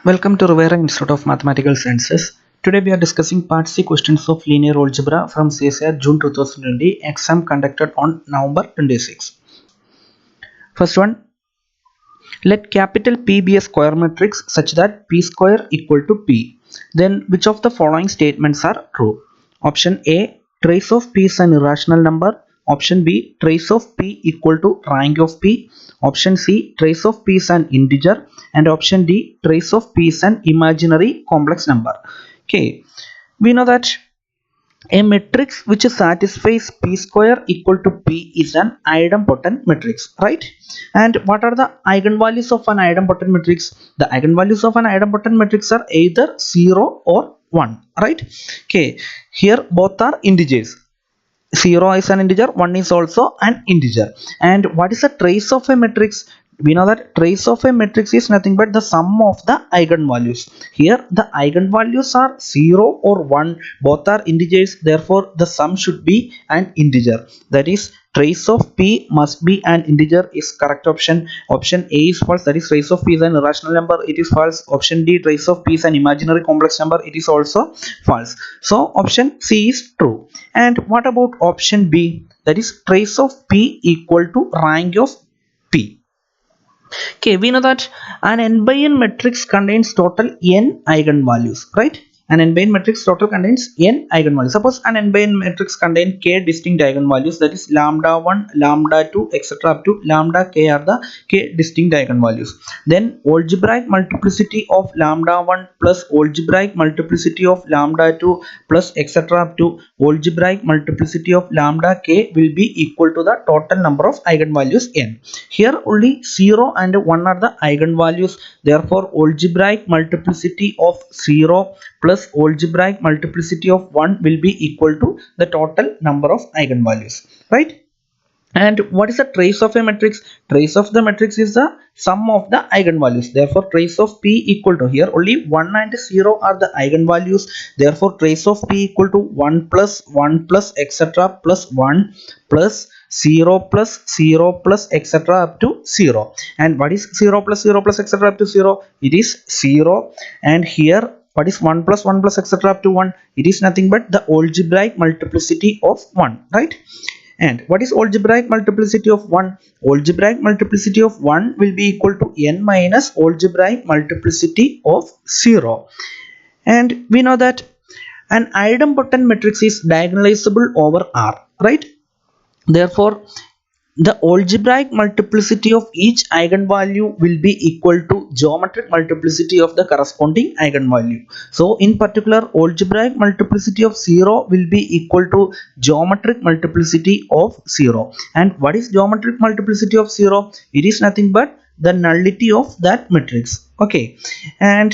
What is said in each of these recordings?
Welcome to Rivera Institute of Mathematical Sciences. Today we are discussing Part C questions of linear algebra from CSIR June 2020 exam conducted on November 26. First one, let capital P be a square matrix such that P square equal to P. Then which of the following statements are true? Option A, trace of P is an irrational number. Option B, trace of P equal to rank of P. Option C, trace of P is an integer. And option D, trace of P is an imaginary complex number. Okay, we know that a matrix which satisfies P square equal to P is an idempotent matrix, right? And what are the eigenvalues of an idempotent matrix? The eigenvalues of an idempotent matrix are either 0 or 1, right? Okay, here both are integers. 0 is an integer, 1 is also an integer. And what is the trace of a matrix? We know that trace of a matrix is nothing but the sum of the eigenvalues. Here the eigenvalues are 0 or 1, both are integers, therefore the sum should be an integer. That is, trace of P must be an integer is correct option. Option A is false, that is trace of P is an irrational number, it is false. Option D, trace of P is an imaginary complex number, it is also false. So option C is true. And what about option B, that is trace of P equal to rank of P? Okay, we know that an n by n matrix contains total n eigenvalues, right? An n by n matrix total contains n eigenvalues. Suppose an n by n matrix contains k distinct eigenvalues, that is lambda 1, lambda 2, etc. up to lambda k are the k distinct eigenvalues. Then algebraic multiplicity of lambda 1 plus algebraic multiplicity of lambda 2 plus etc. up to algebraic multiplicity of lambda k will be equal to the total number of eigenvalues n. Here only 0 and 1 are the eigenvalues, therefore algebraic multiplicity of 0 plus algebraic multiplicity of 1 will be equal to the total number of eigenvalues, right? And what is the trace of a matrix? Trace of the matrix is the sum of the eigenvalues, therefore trace of P equal to, here only 1 and 0 are the eigenvalues, therefore trace of P equal to 1 plus etc. plus 1 plus 0 plus etc. up to 0. And what is 0 plus etc. up to 0? It is 0. And here what is 1 plus etc. up to 1? It is nothing but the algebraic multiplicity of 1, right? And what is algebraic multiplicity of 1? Algebraic multiplicity of 1 will be equal to n minus algebraic multiplicity of 0. And we know that an idempotent matrix is diagonalizable over R, right? Therefore, the algebraic multiplicity of each eigenvalue will be equal to geometric multiplicity of the corresponding eigenvalue. So in particular, algebraic multiplicity of 0 will be equal to geometric multiplicity of 0. And what is geometric multiplicity of 0? It is nothing but the nullity of that matrix. Okay, and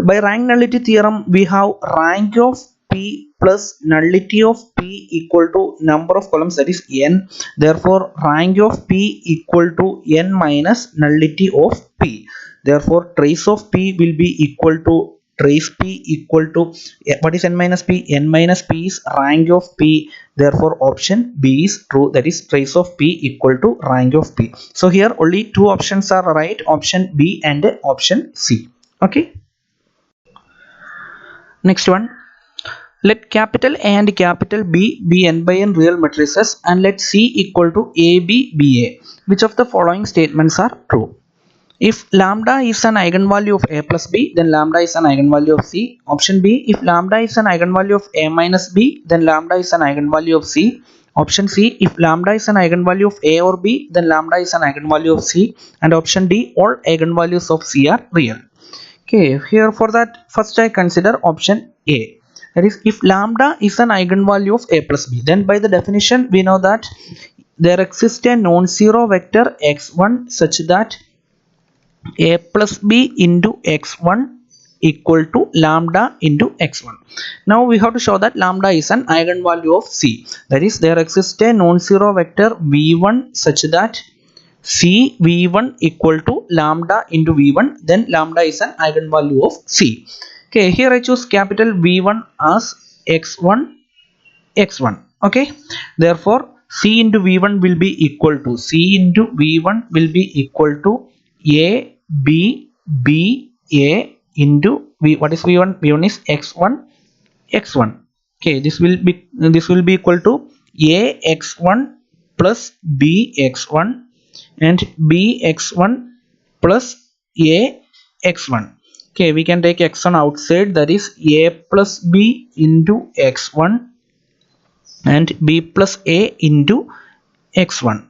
by rank nullity theorem we have rank of P plus nullity of P equal to number of columns, that is n. Therefore rank of P equal to n minus nullity of P. Therefore trace of P will be equal to trace P equal to, what is n minus P? N minus P is rank of P. Therefore option B is true, that is trace of P equal to rank of P. So here only two options are right, option B and option C. Okay, next one. Let capital A and capital B be n by n real matrices and let C equal to AB be A. Which of the following statements are true? If lambda is an eigenvalue of A plus B, then lambda is an eigenvalue of C. Option B, if lambda is an eigenvalue of A minus B, then lambda is an eigenvalue of C. Option C, if lambda is an eigenvalue of A or B, then lambda is an eigenvalue of C. And option D, all eigenvalues of C are real. Okay, here for that, first I consider option A. That is, if lambda is an eigenvalue of A plus B, then by the definition we know that there exists a non-zero vector x1 such that A plus B into x1 equal to lambda into x1. Now we have to show that lambda is an eigenvalue of C. That is, there exists a non-zero vector v1 such that C v1 equal to lambda into v1, then lambda is an eigenvalue of C. Okay, here I choose capital V1 as x1. Okay, therefore C into V1 will be equal to A B B A into v. What is v1? v1 is x1 x1. Okay, this will be equal to a x1 plus b x1 and b x1 plus a x1. Okay, we can take x1 outside, that is a plus b into x1 and b plus a into x1.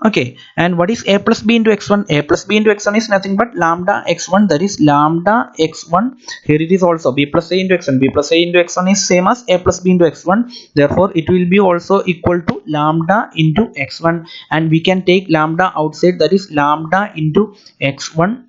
Okay, and what is a plus b into x1? A plus b into x1 is nothing but lambda x1, that is lambda x1. Here it is also b plus a into x1. B plus a into x1 is same as a plus b into x1, therefore it will be also equal to lambda into x1, and we can take lambda outside, that is lambda into x1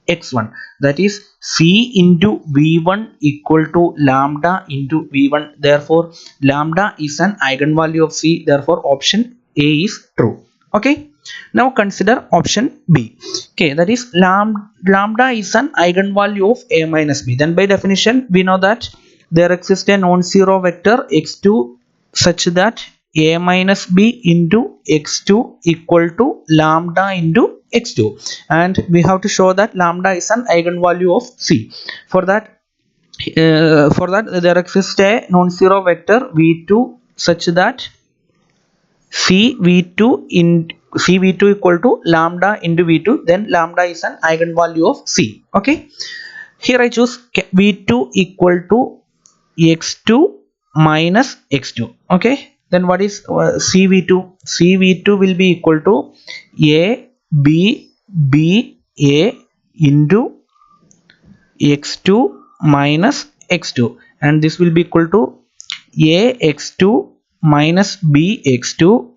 x1, that is c into v1 equal to lambda into v1. Therefore lambda is an eigenvalue of c, therefore option a is true. Okay, now consider option b. Okay, that is lambda is an eigenvalue of a minus b. Then by definition we know that there exists a non-zero vector x2 such that a minus b into x2 equal to lambda into x2, and we have to show that lambda is an eigenvalue of c. For that there exists a non-zero vector v2 such that cv2 equal to lambda into v2, then lambda is an eigenvalue of c. Okay, here I choose v2 equal to x2 minus x2. Okay, then what is cv2? Cv2 will be equal to a b b a into x2 minus x2, and this will be equal to a x2 minus b x2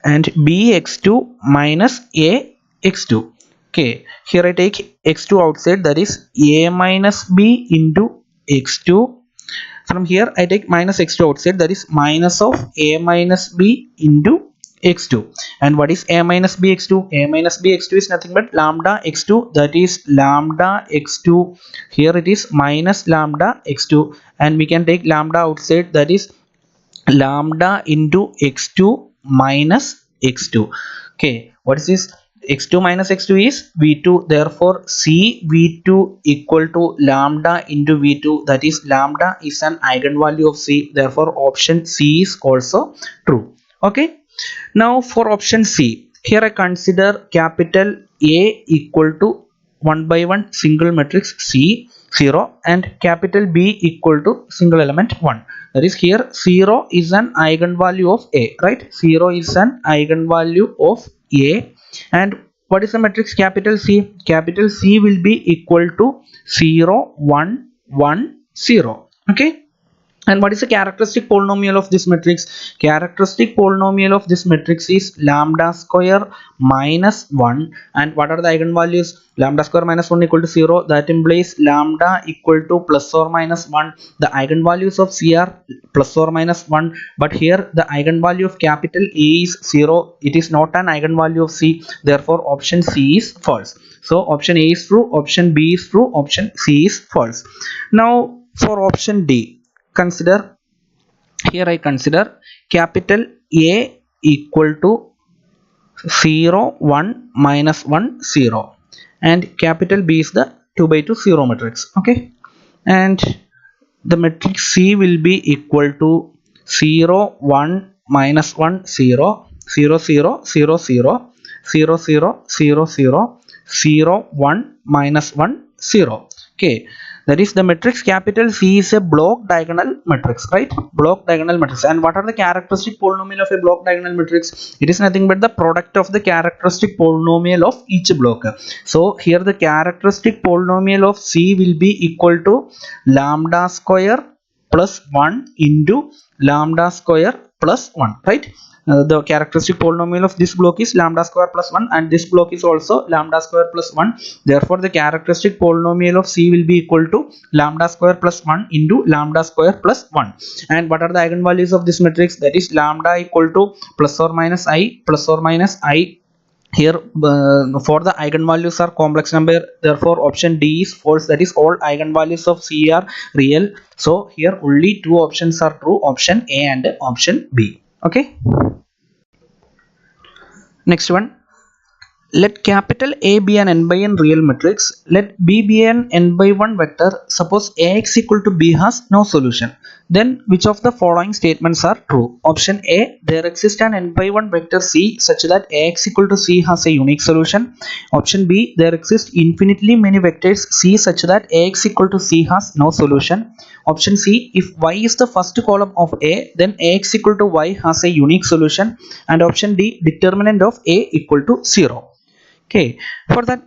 and bx2 minus a x2. Okay, here I take x2 outside, that is a minus b into x2. From here I take minus x2 outside, that is minus of a minus b into x2. And what is a minus b x2? A minus b x2 is nothing but lambda x2, that is lambda x2. Here it is minus lambda x2, and we can take lambda outside, that is lambda into x2 minus x2. Okay, what is this? x2 minus x2 is v2, therefore c v2 equal to lambda into v2, that is lambda is an eigenvalue of c, therefore option c is also true. Okay, now for option c, here I consider capital A equal to 1 by 1 single matrix C 0 and capital B equal to single element 1. That is, here 0 is an eigenvalue of A, right? 0 is an eigenvalue of A, and what is the matrix capital C? Capital C will be equal to 0 1 1 0. Okay, and what is the characteristic polynomial of this matrix? Characteristic polynomial of this matrix is lambda square minus 1. And what are the eigenvalues? Lambda square minus 1 equal to 0. That implies lambda equal to plus or minus 1. The eigenvalues of C are plus or minus 1. But here the eigenvalue of capital A is 0. It is not an eigenvalue of C. Therefore option C is false. So option A is true, option B is true, option C is false. Now for option D, consider, here I consider capital A equal to 0 1 minus 1 0 and capital B is the 2 by 2 0 matrix. Okay, and the matrix C will be equal to 0 1 minus 1 0 0 0 0 0 0 0 0 0 0 1 minus 1 0. Okay, that is the matrix capital C is a block diagonal matrix, right? Block diagonal matrix. And what are the characteristic polynomial of a block diagonal matrix? It is nothing but the product of the characteristic polynomial of each block. So here the characteristic polynomial of C will be equal to lambda square plus 1 into lambda square plus 1, right? The characteristic polynomial of this block is lambda square plus 1, and this block is also lambda square plus 1. Therefore the characteristic polynomial of C will be equal to lambda square plus 1 into lambda square plus 1. And what are the eigenvalues of this matrix? That is lambda equal to plus or minus I, plus or minus I. Here for the eigenvalues are complex number, therefore option D is false, that is all eigenvalues of C are real. So here only two options are true, option A and option B. Okay, next one, Let capital A be an n by n real matrix. Let B be an n by 1 vector. Suppose Ax equal to B has no solution. Then which of the following statements are true? Option A. There exists an n by 1 vector C such that Ax equal to C has a unique solution. Option B. There exist infinitely many vectors C such that Ax equal to C has no solution. Option C. If Y is the first column of A, then Ax equal to Y has a unique solution. And option D. Determinant of A equal to 0. Okay, for that,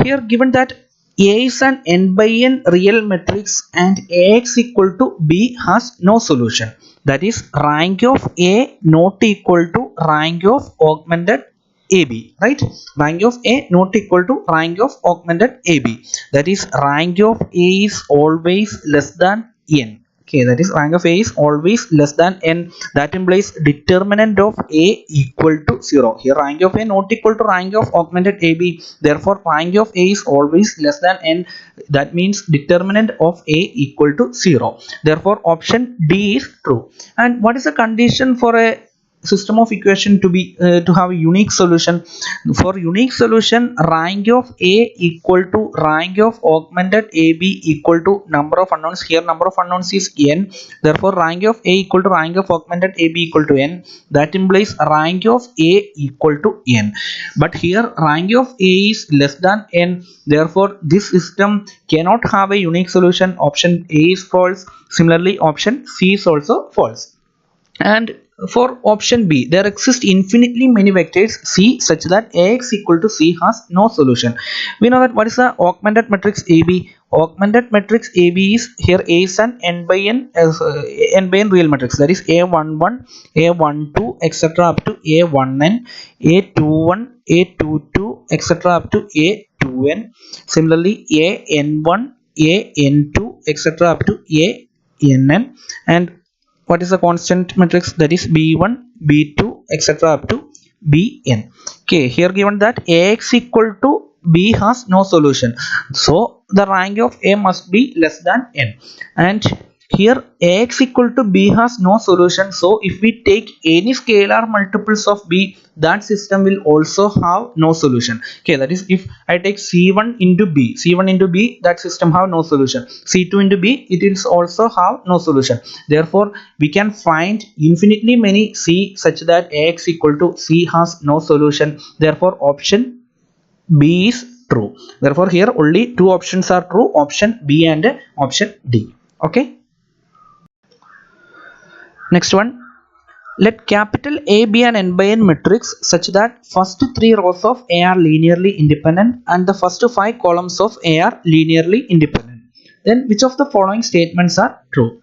here given that A is an n by n real matrix and Ax equal to B has no solution. That is, rank of A not equal to rank of augmented AB, right? Rank of A not equal to rank of augmented AB. That is, rank of A is always less than n. Okay, that is, rank of A is always less than n. That implies determinant of A equal to 0. Here rank of A not equal to rank of augmented AB. Therefore rank of A is always less than n. That means determinant of A equal to 0. Therefore option D is true. And what is the condition for a system of equation to be to have a unique solution? For unique solution, rank of A equal to rank of augmented AB equal to number of unknowns. Here number of unknowns is n. Therefore rank of A equal to rank of augmented AB equal to n. That implies rank of A equal to n. But here rank of A is less than n. Therefore this system cannot have a unique solution. Option A is false. Similarly option C is also false. And for option B, there exist infinitely many vectors C such that Ax equal to C has no solution. We know that what is the augmented matrix AB? Augmented matrix AB is, here A is an n by n as n by n real matrix. That is A11, A12, etc. up to A1n, A21, A22, etc. up to A2n. Similarly, AN1, AN2, etc. up to ANn. And what is the constant matrix? That is B1, B2, etc. up to Bn. Okay, here given that Ax equal to B has no solution, so the rank of A must be less than n. And here Ax equal to B has no solution, so if we take any scalar multiples of B, that system will also have no solution. Okay, that is, if I take C1 into B, C1 into B, that system have no solution. C2 into B, it will also have no solution. Therefore we can find infinitely many C such that Ax equal to C has no solution. Therefore option B is true. Therefore here only two options are true, option B and option D. Okay, next one. Let capital A be an n by n matrix such that first three rows of A are linearly independent and the first five columns of A are linearly independent. Then which of the following statements are true?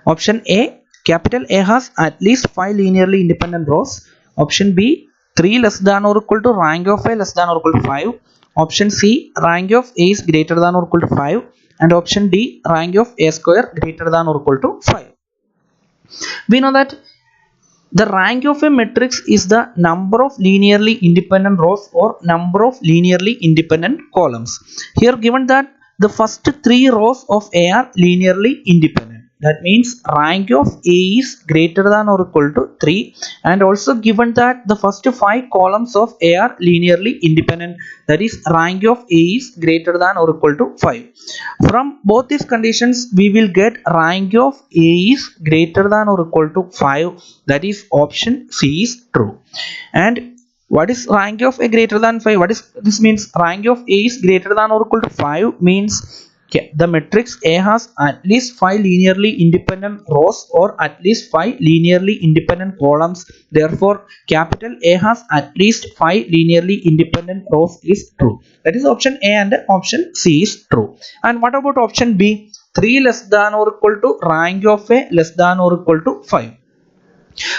Option A, capital A has at least 5 linearly independent rows. Option B, 3 less than or equal to rank of A less than or equal to 5. Option C, rank of A is greater than or equal to 5. And option D, rank of A square greater than or equal to 5. We know that the rank of a matrix is the number of linearly independent rows or number of linearly independent columns. Here given that the first three rows of A are linearly independent. That means rank of A is greater than or equal to 3, and also given that the first five columns of A are linearly independent. That is, rank of A is greater than or equal to 5. From both these conditions we will get rank of A is greater than or equal to 5. That is, option C is true. And what is rank of A greater than 5? What is this means? Rank of A is greater than or equal to 5 means the matrix A has at least 5 linearly independent rows or at least 5 linearly independent columns. Therefore capital A has at least 5 linearly independent rows is true. That is, option A and option C is true. And what about option B? 3 less than or equal to rank of A less than or equal to 5.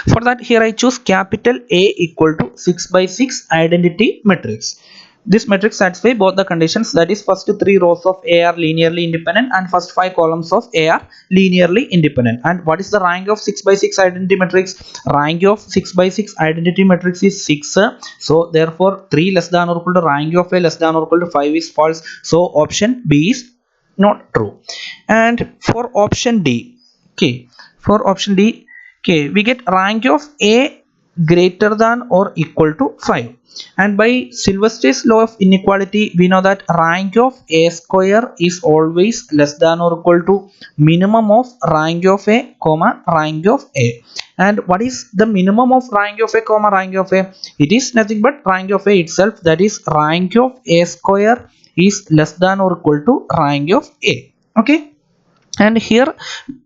For that, here I choose capital A equal to 6 by 6 identity matrix. This matrix satisfies both the conditions, that is, first three rows of A are linearly independent and first five columns of A are linearly independent. And what is the rank of 6 by 6 identity matrix? Rank of 6 by 6 identity matrix is 6. So therefore 3 less than or equal to rank of A less than or equal to 5 is false. So option B is not true. And for option D, okay, for option D, okay, we get rank of A greater than or equal to 5. And by Sylvester's law of inequality, we know that rank of a square is always less than or equal to minimum of rank of a comma rank of a. And what is the minimum of rank of a comma rank of a? It is nothing but rank of a itself, that is rank of a square is less than or equal to rank of a. Okay, and here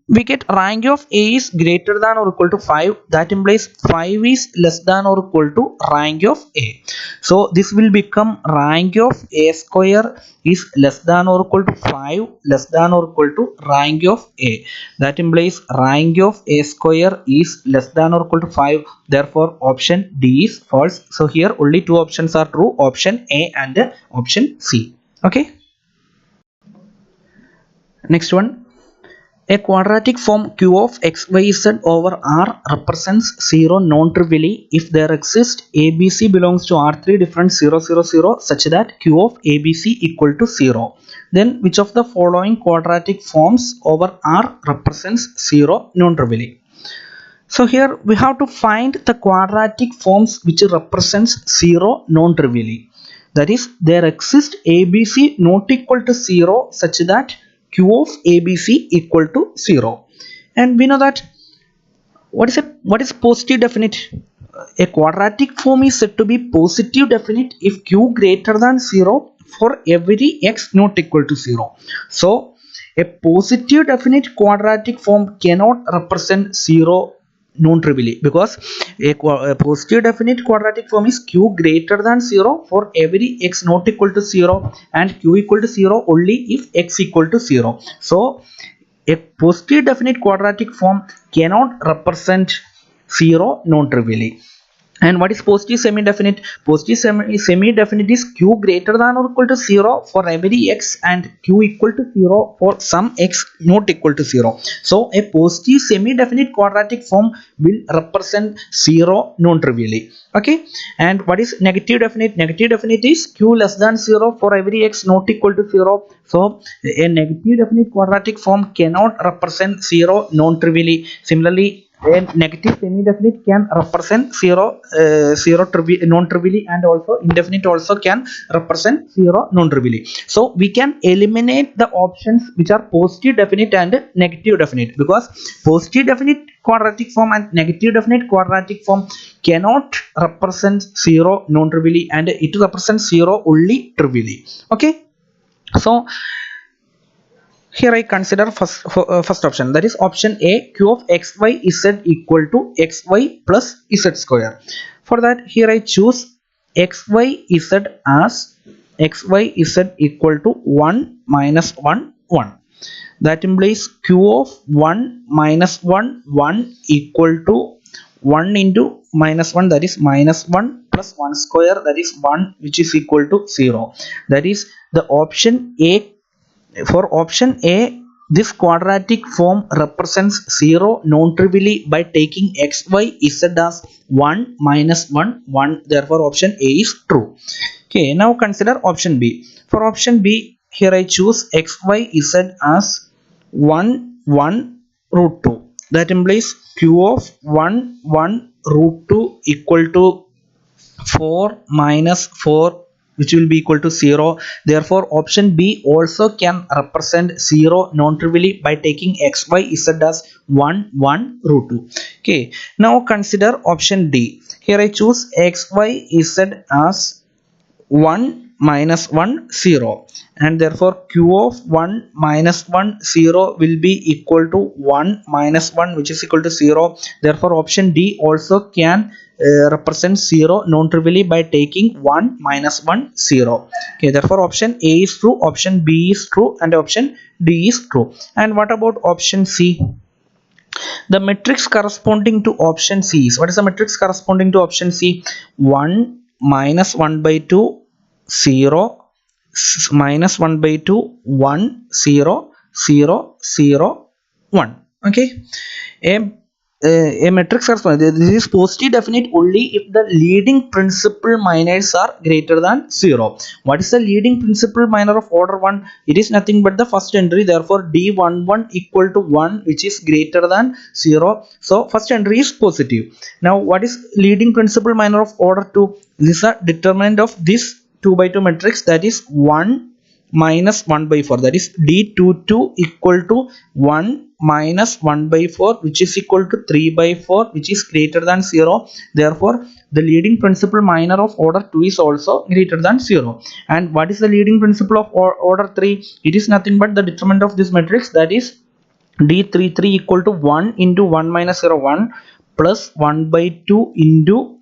we get rank of a is greater than or equal to 5, that implies 5 is less than or equal to rank of a. So this will become rank of a square is less than or equal to 5 less than or equal to rank of a. That implies rank of a square is less than or equal to 5, therefore option D is false. So here only two options are true, option A and option C. Okay, next one. A quadratic form q of xyz over R represents 0 non-trivially if there exists ABC belongs to R3 different 0 0 0 such that q of ABC equal to 0. Then which of the following quadratic forms over R represents 0 non-trivially? So here we have to find the quadratic forms which represents 0 non-trivially. That is, there exists ABC not equal to 0 such that q of ABC equal to 0. And we know that what is positive definite? A quadratic form is said to be positive definite if q greater than 0 for every x not equal to 0. So a positive definite quadratic form cannot represent 0 non-trivially, because a positive definite quadratic form is q greater than 0 for every x not equal to 0 and q equal to 0 only if x equal to 0. So a positive definite quadratic form cannot represent 0 non-trivially. And what is positive semi-definite? Positive semi-definite is q greater than or equal to 0 for every x and q equal to 0 for some x not equal to 0. So a positive semi-definite quadratic form will represent 0 non-trivially. Okay, and what is negative definite? Negative definite is q less than 0 for every x not equal to 0. So a negative definite quadratic form cannot represent 0 non-trivially. Similarly, a negative semi-definite can represent 0 non-trivially, and also indefinite also can represent 0 non-trivially. So we can eliminate the options which are positive definite and negative definite, because positive definite quadratic form and negative definite quadratic form cannot represent 0 non-trivially, and it represents 0 only trivially. Okay, so here I consider first option, that is option A, q of xy z equal to xy plus z square. For that, here I choose xy z as xy z equal to 1 minus 1 1. That implies q of 1 minus 1 1 equal to 1 into minus 1, that is minus 1 plus 1 square, that is 1, which is equal to 0. That is the option A. For option A, this quadratic form represents 0 non-trivially by taking xy z as 1 minus 1 1. Therefore option A is true. Okay, now consider option B. For option B, here I choose xy z as 1 1 root 2. That implies q of 1 1 root 2 equal to 4 minus 4, which will be equal to 0. Therefore option B also can represent 0 non-trivially by taking xy z as 1 1 root 2. Okay, now consider option D. Here I choose xy z as 1 minus 1 0, and therefore q of 1 minus 1 0 will be equal to 1 minus 1, which is equal to 0. Therefore option D also can represent 0 non-trivially by taking 1 minus 1 0. Okay, therefore option A is true, option B is true, and option D is true. And what about option C? The matrix corresponding to option C is, what is the matrix corresponding to option C? 1 minus 1 by 2 0 minus 1 by 2 1 0 0 0 1. Okay, a a matrix corresponding, this is positive definite only if the leading principal minors are greater than 0. What is the leading principal minor of order 1? It is nothing but the first entry, therefore d11 equal to 1, which is greater than 0. So first entry is positive. Now what is leading principal minor of order 2? This is a determinant of this 2 by 2 matrix, that is 1 minus 1 by 4, that is d22 equal to 1 minus 1 by 4, which is equal to 3 by 4, which is greater than 0. Therefore the leading principal minor of order 2 is also greater than 0. And what is the leading principal of order 3? It is nothing but the determinant of this matrix, that is d33 equal to 1 into 1 minus 0, 1 plus 1 by 2 into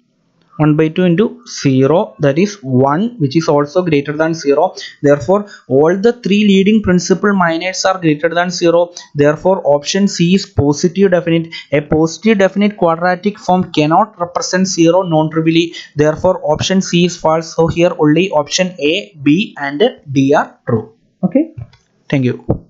1 by 2 into 0, that is 1, which is also greater than 0. Therefore all the three leading principal minors are greater than 0. Therefore option C is positive definite. A positive definite quadratic form cannot represent 0 non-trivially. Therefore option C is false. So here only option A, B and D are true. Okay, thank you.